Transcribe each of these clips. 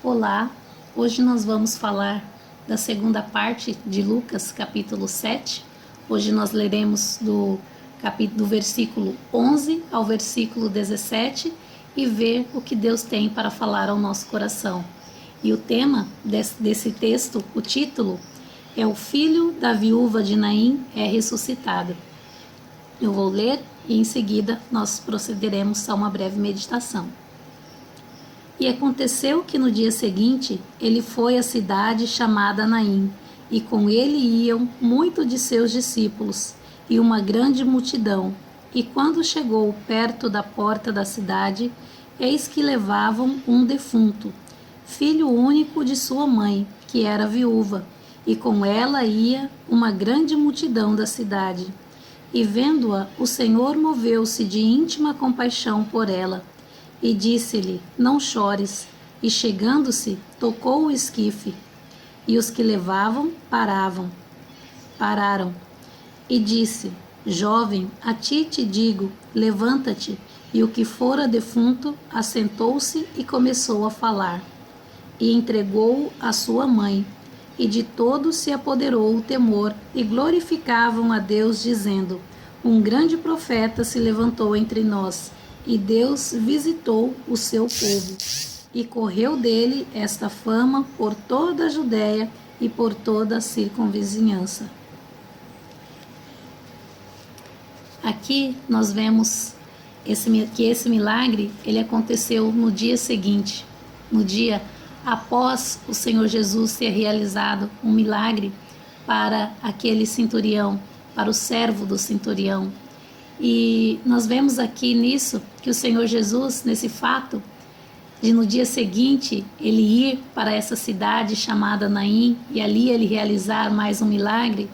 Olá, hoje nós vamos falar da segunda parte de Lucas, capítulo 7. Hoje nós leremos do versículo 11 ao versículo 17 e ver o que Deus tem para falar ao nosso coração. E o tema desse texto, o título, é O Filho da Viúva de Naim é Ressuscitado. Eu vou ler e em seguida nós procederemos a uma breve meditação. E aconteceu que no dia seguinte ele foi à cidade chamada Naim, e com ele iam muitos de seus discípulos e uma grande multidão. E quando chegou perto da porta da cidade, eis que levavam um defunto, filho único de sua mãe, que era viúva, e com ela ia uma grande multidão da cidade. E vendo-a, o Senhor moveu-se de íntima compaixão por ela, e disse-lhe: Não chores. E chegando-se, tocou o esquife. E os que levavam pararam. E disse: Jovem, a ti te digo, levanta-te. E o que fora defunto assentou-se e começou a falar. E entregou-o à sua mãe. E de todos se apoderou o temor, e glorificavam a Deus, dizendo: Um grande profeta se levantou entre nós, e Deus visitou o seu povo. E correu dele esta fama por toda a Judéia e por toda a circunvizinhança. Aqui nós vemos que esse milagre ele aconteceu no dia seguinte, no dia após o Senhor Jesus ter realizado um milagre para aquele centurião, para o servo do centurião. E nós vemos aqui nisso que o Senhor Jesus, nesse fato de no dia seguinte ele ir para essa cidade chamada Naim e ali ele realizar mais um milagre,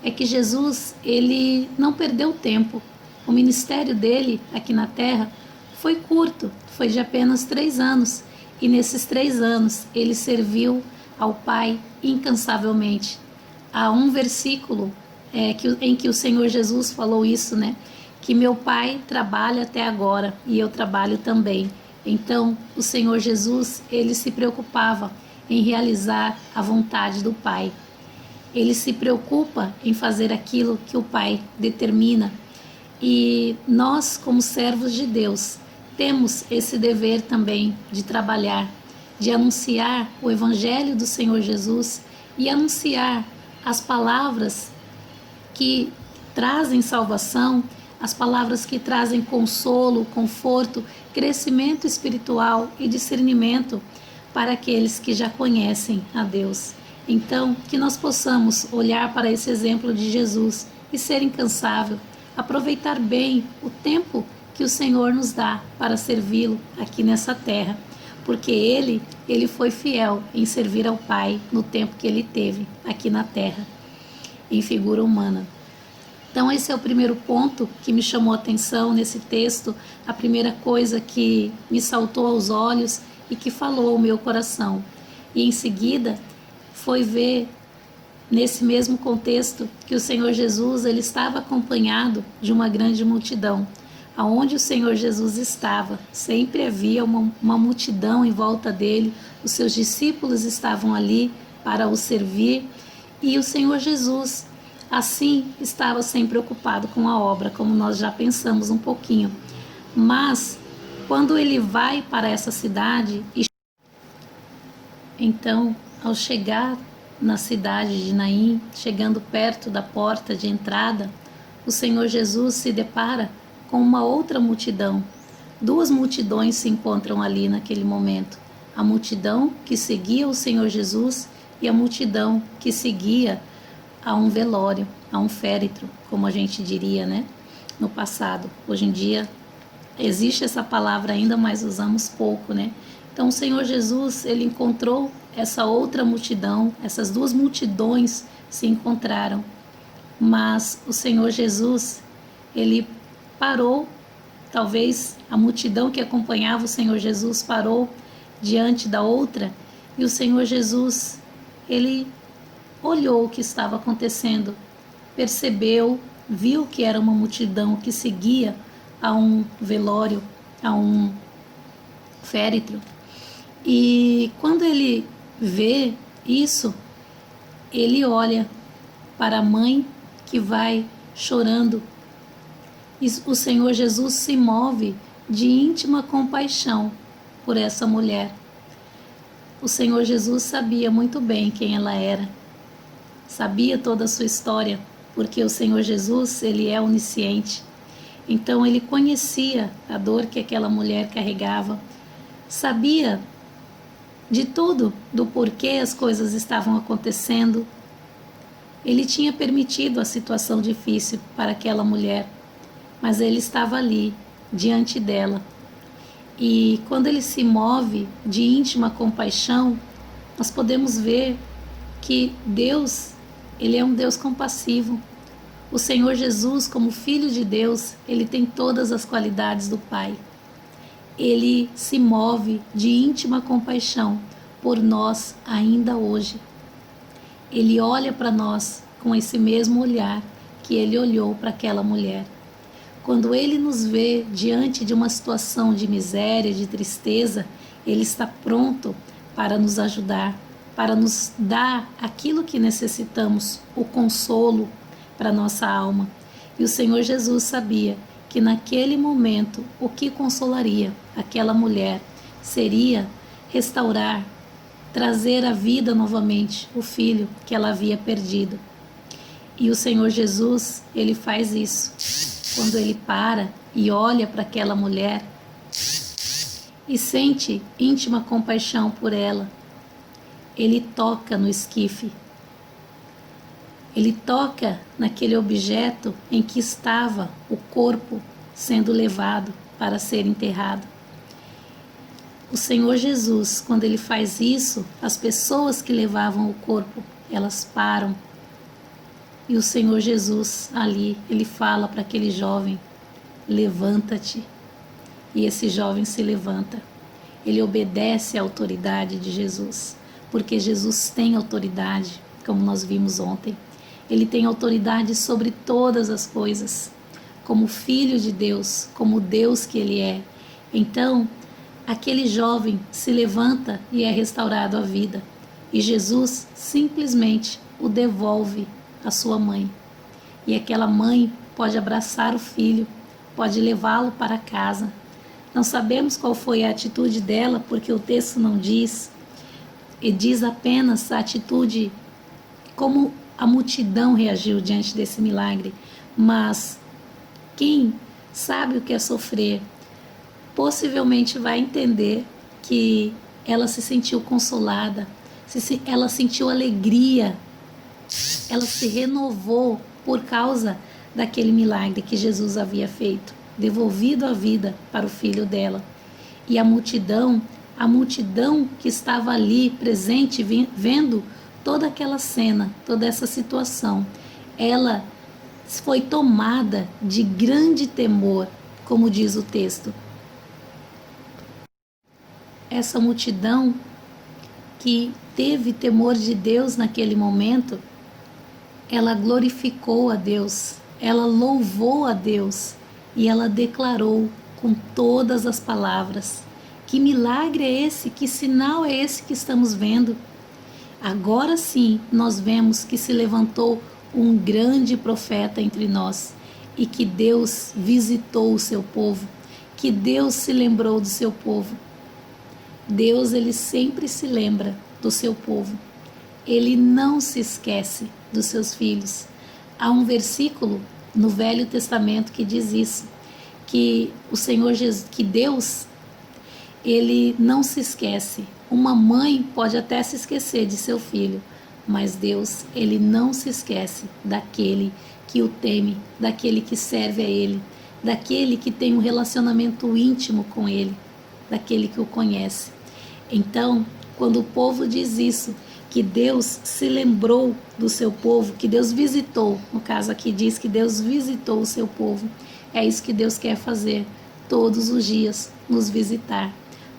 é que Jesus ele não perdeu tempo. O ministério dele aqui na terra foi curto, foi de apenas 3 anos. E nesses 3 anos ele serviu ao Pai incansavelmente. Há um versículo em que o Senhor Jesus falou isso, né? Que meu Pai trabalha até agora e eu trabalho também. Então, o Senhor Jesus, ele se preocupava em realizar a vontade do Pai. Ele se preocupa em fazer aquilo que o Pai determina. E nós, como servos de Deus, temos esse dever também de trabalhar, de anunciar o Evangelho do Senhor Jesus e anunciar as palavras que trazem salvação, as palavras que trazem consolo, conforto, crescimento espiritual e discernimento para aqueles que já conhecem a Deus. Então, que nós possamos olhar para esse exemplo de Jesus e ser incansável, aproveitar bem o tempo que o Senhor nos dá para servi-lo aqui nessa terra, porque ele foi fiel em servir ao Pai no tempo que ele teve aqui na terra, em figura humana. Então esse é o primeiro ponto que me chamou a atenção nesse texto, a primeira coisa que me saltou aos olhos e que falou ao meu coração. E em seguida foi ver nesse mesmo contexto que o Senhor Jesus ele estava acompanhado de uma grande multidão. Aonde o Senhor Jesus estava, sempre havia uma multidão em volta dele, os seus discípulos estavam ali para o servir e o Senhor Jesus assim estava sempre ocupado com a obra, como nós já pensamos um pouquinho. Mas quando ele vai para essa cidade, então ao chegar na cidade de Naim, chegando perto da porta de entrada, o Senhor Jesus se depara com uma outra multidão. 2 multidões se encontram ali naquele momento. A multidão que seguia o Senhor Jesus e a multidão que seguia a um velório, a um féretro, como a gente diria, né? No passado. Hoje em dia existe essa palavra ainda, mas usamos pouco, né? Então o Senhor Jesus, ele encontrou essa outra multidão, essas 2 multidões se encontraram. Mas o Senhor Jesus, ele parou, talvez a multidão que acompanhava o Senhor Jesus parou diante da outra, e o Senhor Jesus, ele olhou o que estava acontecendo, percebeu, viu que era uma multidão que seguia a um velório, a um féretro, E quando ele vê isso, ele olha para a mãe que vai chorando. E o Senhor Jesus se move de íntima compaixão por essa mulher. O Senhor Jesus sabia muito bem quem ela era, sabia toda a sua história, porque o Senhor Jesus, ele é onisciente. Então ele conhecia a dor que aquela mulher carregava, sabia de tudo, do porquê as coisas estavam acontecendo. Ele tinha permitido a situação difícil para aquela mulher, mas ele estava ali, diante dela. E quando ele se move de íntima compaixão, nós podemos ver que Deus, ele é um Deus compassivo. O Senhor Jesus, como Filho de Deus, ele tem todas as qualidades do Pai. Ele se move de íntima compaixão por nós ainda hoje. Ele olha para nós com esse mesmo olhar que ele olhou para aquela mulher. Quando ele nos vê diante de uma situação de miséria, de tristeza, ele está pronto para nos ajudar, para nos dar aquilo que necessitamos, o consolo para nossa alma. E o Senhor Jesus sabia que naquele momento o que consolaria aquela mulher seria restaurar, trazer à vida novamente o filho que ela havia perdido. E o Senhor Jesus, ele faz isso. Quando ele para e olha para aquela mulher e sente íntima compaixão por ela, ele toca no esquife. Ele toca naquele objeto em que estava o corpo sendo levado para ser enterrado. O Senhor Jesus, quando ele faz isso, as pessoas que levavam o corpo, elas param. E o Senhor Jesus ali, ele fala para aquele jovem, levanta-te. E esse jovem se levanta. Ele obedece à autoridade de Jesus, porque Jesus tem autoridade, como nós vimos ontem. Ele tem autoridade sobre todas as coisas, como Filho de Deus, como Deus que ele é. Então, aquele jovem se levanta e é restaurado à vida. E Jesus simplesmente o devolve à sua mãe. E aquela mãe pode abraçar o filho, pode levá-lo para casa. Não sabemos qual foi a atitude dela, porque o texto não diz, e diz apenas a atitude, como a multidão reagiu diante desse milagre. Mas quem sabe o que é sofrer, possivelmente vai entender que ela se sentiu consolada, ela sentiu alegria, ela se renovou por causa daquele milagre que Jesus havia feito, devolvido a vida para o filho dela. E a multidão que estava ali presente, vendo toda aquela cena, toda essa situação, ela foi tomada de grande temor, como diz o texto. Essa multidão que teve temor de Deus naquele momento, ela glorificou a Deus, ela louvou a Deus e ela declarou com todas as palavras: que milagre é esse? Que sinal é esse que estamos vendo? Agora sim nós vemos que se levantou um grande profeta entre nós e que Deus visitou o seu povo, que Deus se lembrou do seu povo. Deus, ele sempre se lembra do seu povo. Ele não se esquece dos seus filhos. Há um versículo no Velho Testamento que diz isso, que o Senhor Jesus, que Deus, ele não se esquece. Uma mãe pode até se esquecer de seu filho, mas Deus, ele não se esquece daquele que o teme, daquele que serve a ele, daquele que tem um relacionamento íntimo com ele, daquele que o conhece. Então, quando o povo diz isso, que Deus se lembrou do seu povo, que Deus visitou, no caso aqui diz que Deus visitou o seu povo, é isso que Deus quer fazer todos os dias, nos visitar.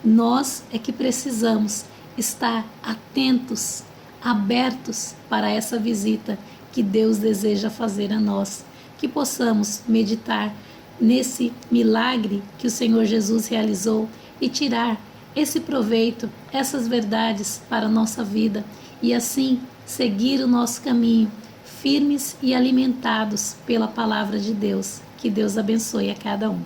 Nós é que precisamos estar atentos, abertos para essa visita que Deus deseja fazer a nós, que possamos meditar nesse milagre que o Senhor Jesus realizou e tirar esse proveito, essas verdades para a nossa vida e assim seguir o nosso caminho, firmes e alimentados pela palavra de Deus. Que Deus abençoe a cada um.